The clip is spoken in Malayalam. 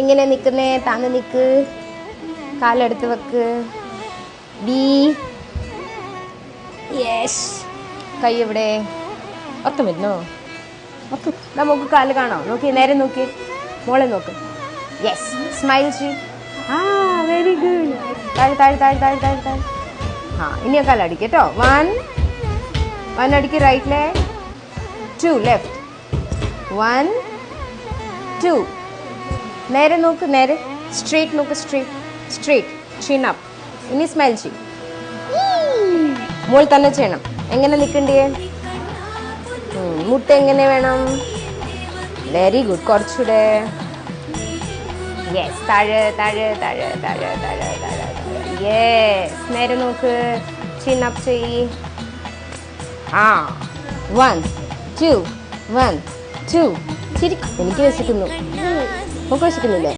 ഇങ്ങനെ നിൽക്കുന്നേ, താന്ന് നിൽക്ക്, കാലെടുത്ത് വെക്ക്. B yes. കൈ എവിടെ? ഒക്കം വരുന്നോ? ഒക്കം. നമുക്ക് കാല് കാണോ? നോക്കി, നേരെ നോക്കി, മോളെ നോക്ക്. യെസ്, സ്മൈൽ ചെയ്. ആ വെരി ഗുഡ്. താഴെ താഴെ താഴെ താഴെ താഴെ താഴെ. ആ ഇനി കാലടിക്ക് കേട്ടോ. 1 അടിക്ക്, റൈറ്റ് ലെഗ്, 2 ലെഫ്റ്റ്, 1 2. നേരെ നോക്ക്, നേരെ സ്ട്രേറ്റ് നോക്ക്, സ്ട്രേറ്റ് സ്ട്രേറ്റ്, ചിൻ അപ്പ്. ഇനി സ്മൈൽ ചെയ്യും. മോൾ തന്നെ ചെയ്യണം. എങ്ങനെ നിൽക്കണ്ടേ? മുട്ട എങ്ങനെ വേണം? Very good. കുറച്ചുകൂടെ. യെസ്, താഴെ താഴെ താഴെ താഴെ താഴെ താഴെ. യെസ്, നേരെ നോക്ക്, ചിൻ അപ്പ് ചെയ്യ്. ആ 1 2 1 2. ശരി, എനിക്ക് വിശക്കുന്നു. നമുക്ക് വിശക്കുന്നില്ലേ?